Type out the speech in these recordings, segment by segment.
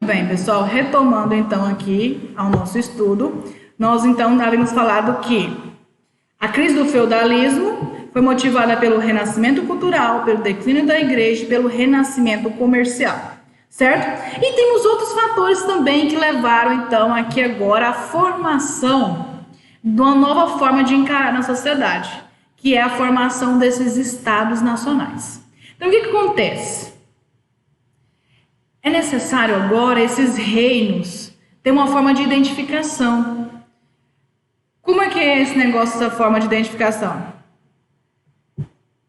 Bem, pessoal, retomando então aqui ao nosso estudo, nós então havíamos falado que a crise do feudalismo foi motivada pelo renascimento cultural, pelo declínio da igreja e pelo renascimento comercial, certo? E temos outros fatores também que levaram então aqui agora à formação de uma nova forma de encarar na sociedade, que é a formação desses estados nacionais. Então, o que acontece? É necessário agora esses reinos ter uma forma de identificação. Como é que é esse negócio, essa forma de identificação?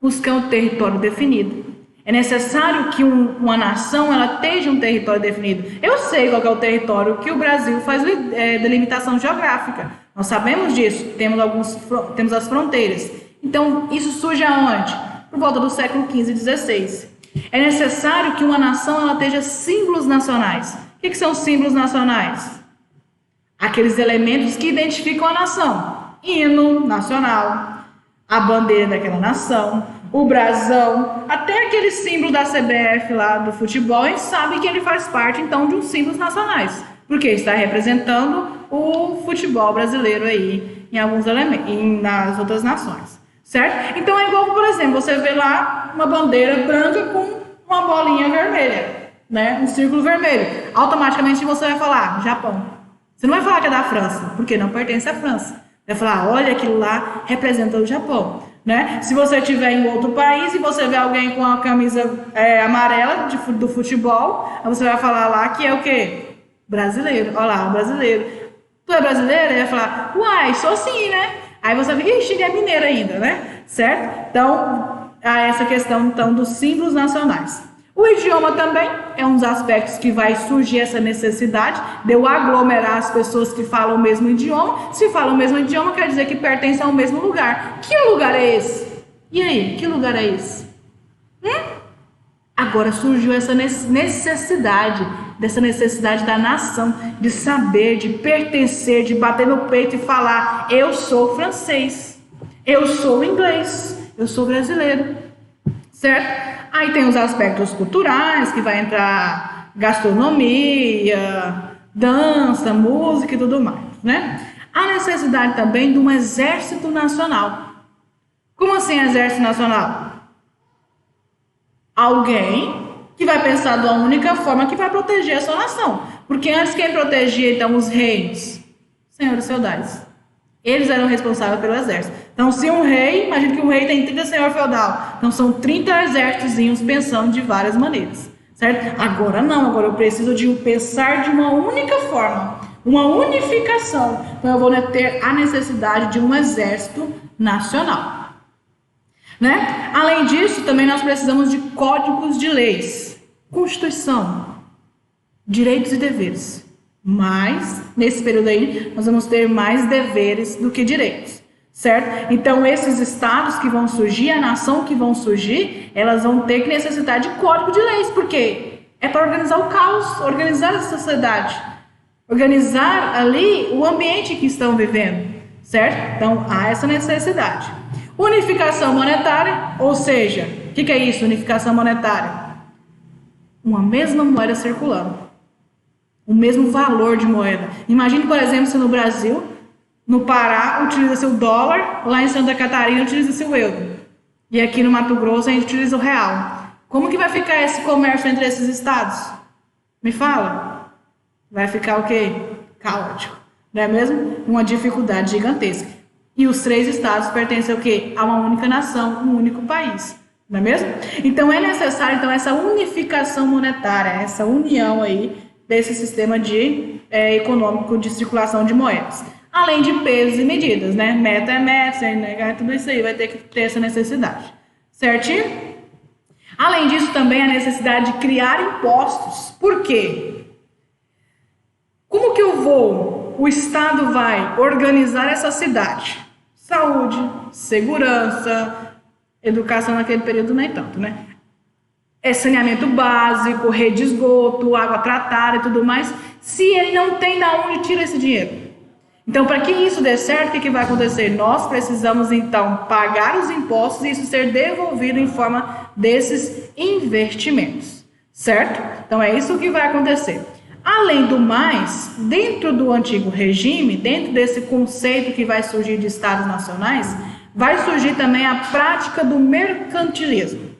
Buscar um território definido. É necessário que uma nação ela tenha um território definido. Eu sei qual é o território que o Brasil faz delimitação geográfica. Nós sabemos disso. Temos as fronteiras. Então, isso surge aonde? Por volta do século XV e XVI. É necessário que uma nação ela tenha símbolos nacionais. O que são símbolos nacionais? Aqueles elementos que identificam a nação. Hino nacional, a bandeira daquela nação, o brasão, até aquele símbolo da CBF lá do futebol, a gente sabe que ele faz parte então de uns símbolos nacionais, porque está representando o futebol brasileiro aí em alguns elementos, nas outras nações, certo? Então é igual, por exemplo, você vê lá uma bandeira branca com uma bolinha vermelha, né? Um círculo vermelho. Automaticamente você vai falar Japão. Você não vai falar que é da França, porque não pertence à França. Vai falar, olha, aquilo lá representa o Japão, né? Se você estiver em outro país e você vê alguém com a camisa amarela do futebol, você vai falar lá que é o quê? Brasileiro. Olha lá, um brasileiro. Tu é brasileiro? Ele vai falar, uai, sou sim, né? Aí você vai, ixi, ele é mineiro ainda, né? Certo? Então, há essa questão então dos símbolos nacionais. O idioma também é um dos aspectos que vai surgir essa necessidade de eu aglomerar as pessoas que falam o mesmo idioma. Se falam o mesmo idioma, quer dizer que pertencem ao mesmo lugar. Que lugar é esse? E aí, que lugar é esse? Agora surgiu essa necessidade, dessa necessidade da nação, de saber, de pertencer, de bater no peito e falar, eu sou francês, eu sou inglês, eu sou brasileiro, certo? Aí tem os aspectos culturais, que vai entrar gastronomia, dança, música e tudo mais, né? A necessidade também de um exército nacional. Como assim exército nacional? Alguém que vai pensar de uma única forma que vai proteger a sua nação. Porque antes quem protegia então os reinos? Senhores feudais. Eles eram responsáveis pelo exército. Então, se um rei, imagina que um rei tem 30 senhor feudal. Então, são 30 exércitos pensando de várias maneiras. Certo? Agora não, agora eu preciso de pensar de uma única forma. Uma unificação. Então, eu vou ter a necessidade de um exército nacional. Né? Além disso, também nós precisamos de códigos de leis. Constituição. Direitos e deveres. Mas, nesse período aí, nós vamos ter mais deveres do que direitos, certo? Então, esses estados que vão surgir, a nação que vão surgir, elas vão ter que necessitar de código de leis, porque é para organizar o caos, organizar a sociedade, organizar ali o ambiente que estão vivendo, certo? Então, há essa necessidade. Unificação monetária, ou seja, o que é isso, unificação monetária? Uma mesma moeda circulando. O mesmo valor de moeda. Imagine, por exemplo, se no Brasil, no Pará, utiliza-se o dólar, lá em Santa Catarina utiliza-se o euro. E aqui no Mato Grosso a gente utiliza o real. Como que vai ficar esse comércio entre esses estados? Me fala. Vai ficar o quê? Caótico. Não é mesmo? Uma dificuldade gigantesca. E os 3 estados pertencem ao quê? A uma única nação, um único país. Não é mesmo? Então é necessário essa unificação monetária, essa união aí, desse sistema econômico de circulação de moedas. Além de pesos e medidas, né? Meta é meta, tudo isso aí vai ter que ter essa necessidade. Certinho? Além disso, também a necessidade de criar impostos. Por quê? Como que o Estado vai organizar essa cidade? Saúde, segurança, educação naquele período nem tanto, né? Saneamento básico, rede de esgoto, água tratada e tudo mais, se ele não tem de onde tira esse dinheiro. Então, para que isso dê certo, o que vai acontecer? Nós precisamos, então, pagar os impostos e isso ser devolvido em forma desses investimentos, certo? Então, é isso que vai acontecer. Além do mais, dentro do antigo regime, dentro desse conceito que vai surgir de estados nacionais, vai surgir também a prática do mercantilismo.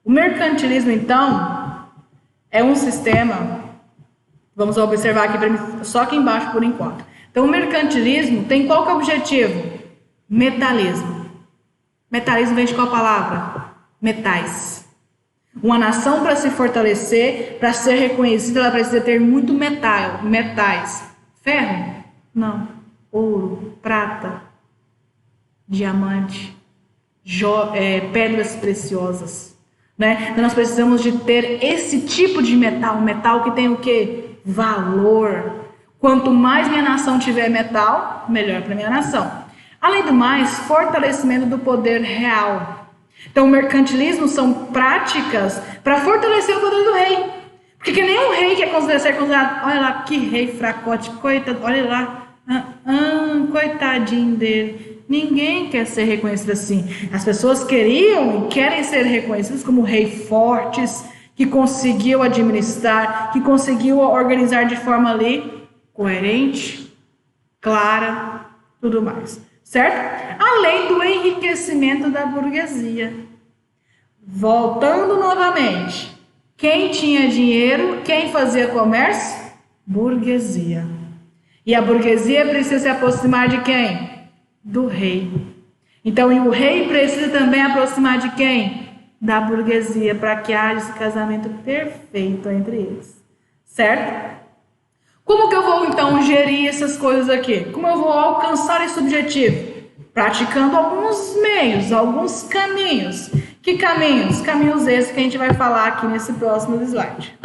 O mercantilismo, então, é um sistema, vamos observar aqui só aqui embaixo por enquanto. Então, o mercantilismo tem qual que é o objetivo? Metalismo. Metalismo vem de qual palavra? Metais. Uma nação, para se fortalecer, para ser reconhecida, ela precisa ter muito metais. Ferro? Não. Ouro, prata, diamante, pedras preciosas. Né? Então nós precisamos de ter esse tipo de metal, metal que tem o quê? Valor. Quanto mais minha nação tiver metal, melhor para minha nação. Além do mais, fortalecimento do poder real. Então, o mercantilismo são práticas para fortalecer o poder do rei. Porque que nem um rei quer ser considerado, olha lá, que rei fracote, coitado, olha lá, coitadinho dele. Ninguém quer ser reconhecido assim. As pessoas queriam e querem ser reconhecidas como reis fortes, que conseguiu administrar, que conseguiu organizar de forma ali coerente, clara, tudo mais. Certo? Além do enriquecimento da burguesia. Voltando novamente. Quem tinha dinheiro, quem fazia comércio? Burguesia. E a burguesia precisa se aproximar de quem? Do rei. Então, e o rei precisa também aproximar de quem? Da burguesia, para que haja esse casamento perfeito entre eles. Certo? Como que eu vou, então, gerir essas coisas aqui? Como eu vou alcançar esse objetivo? Praticando alguns meios, alguns caminhos. Que caminhos? Caminhos esses que a gente vai falar aqui nesse próximo slide.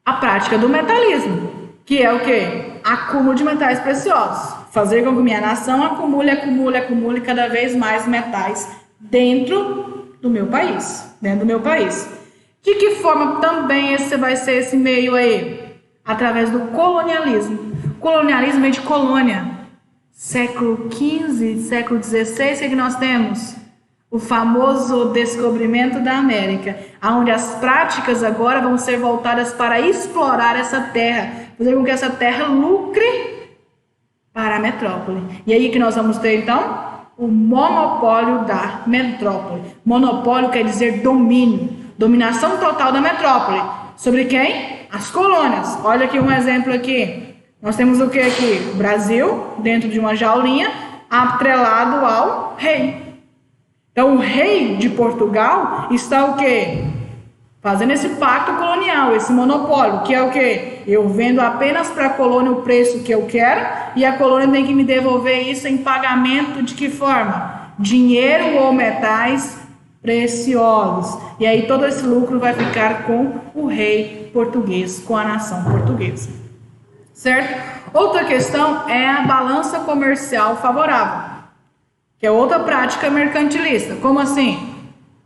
A prática do metalismo, que é o quê? Acúmulo de metais preciosos. Fazer com que minha nação acumule cada vez mais metais dentro do meu país. De que forma também esse vai ser esse meio aí? Através do colonialismo. Colonialismo vem de colônia. Século XV, século XVI, o que nós temos? O famoso descobrimento da América, onde as práticas agora vão ser voltadas para explorar essa terra, fazer com que essa terra lucre para a metrópole. E aí que nós vamos ter, então, o monopólio da metrópole. Monopólio quer dizer domínio, dominação total da metrópole. Sobre quem? As colônias. Olha aqui um exemplo aqui. Nós temos o que aqui? O Brasil, dentro de uma jaulinha, atrelado ao rei. Então, o rei de Portugal está o quê? Fazendo esse pacto colonial, esse monopólio, que é o quê? Eu vendo apenas para a colônia o preço que eu quero e a colônia tem que me devolver isso em pagamento de que forma? Dinheiro ou metais preciosos. E aí todo esse lucro vai ficar com o rei português, com a nação portuguesa. Certo? Outra questão é a balança comercial favorável, que é outra prática mercantilista. Como assim?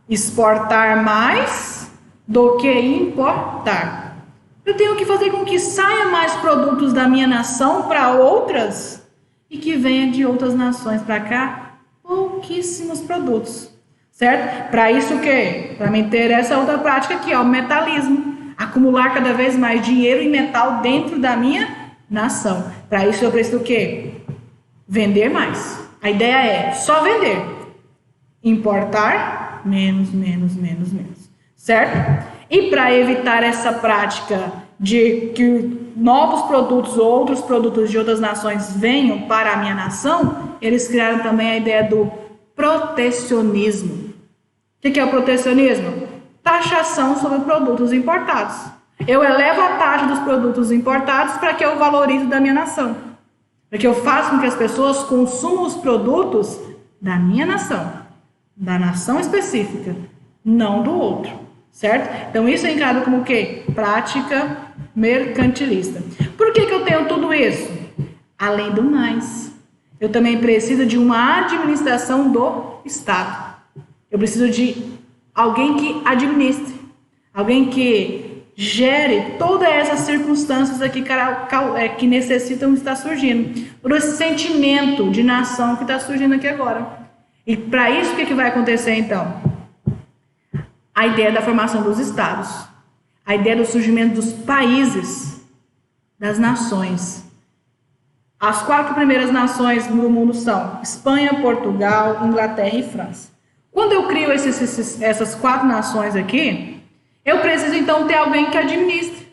Exportar mais do que importar. Eu tenho que fazer com que saia mais produtos da minha nação para outras e que venha de outras nações para cá pouquíssimos produtos. Certo? Para isso o quê? Para manter essa outra prática aqui, ó, o metalismo. Acumular cada vez mais dinheiro e metal dentro da minha nação. Para isso eu preciso o quê? Vender mais. A ideia é só vender. Importar menos. Certo? E para evitar essa prática de que novos produtos ou outros produtos de outras nações venham para a minha nação, eles criaram também a ideia do protecionismo. O que é o protecionismo? Taxação sobre produtos importados. Eu elevo a taxa dos produtos importados para que eu valorize da minha nação. Para que eu faça com que as pessoas consumam os produtos da minha nação. Da nação específica, não do outro. Certo? Então isso é encarado como o quê? Prática mercantilista. Por que eu tenho tudo isso? Além do mais, eu também preciso de uma administração do Estado. Eu preciso de alguém que administre, alguém que gere todas essas circunstâncias aqui que necessitam estar surgindo. Por esse sentimento de nação que está surgindo aqui agora. E para isso, o que vai acontecer então? A ideia da formação dos estados. a ideia do surgimento dos países, das nações. As 4 primeiras nações do mundo são Espanha, Portugal, Inglaterra e França. Quando eu crio essas 4 nações aqui, eu preciso então ter alguém que administre,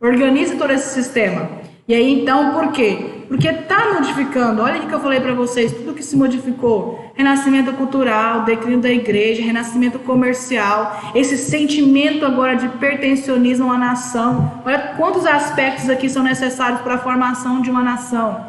organize todo esse sistema. E aí então, por quê? Porque está modificando, olha o que eu falei para vocês, tudo que se modificou, renascimento cultural, declínio da igreja, renascimento comercial, esse sentimento agora de pertencionismo à nação, olha quantos aspectos aqui são necessários para a formação de uma nação.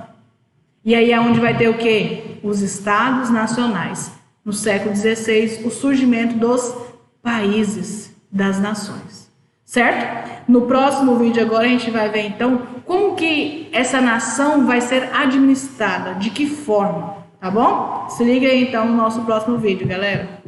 E aí é onde vai ter o quê? Os estados nacionais. No século XVI, o surgimento dos países, das nações. Certo? No próximo vídeo agora a gente vai ver então como que essa nação vai ser administrada, de que forma, tá bom? Se liga aí então no nosso próximo vídeo, galera.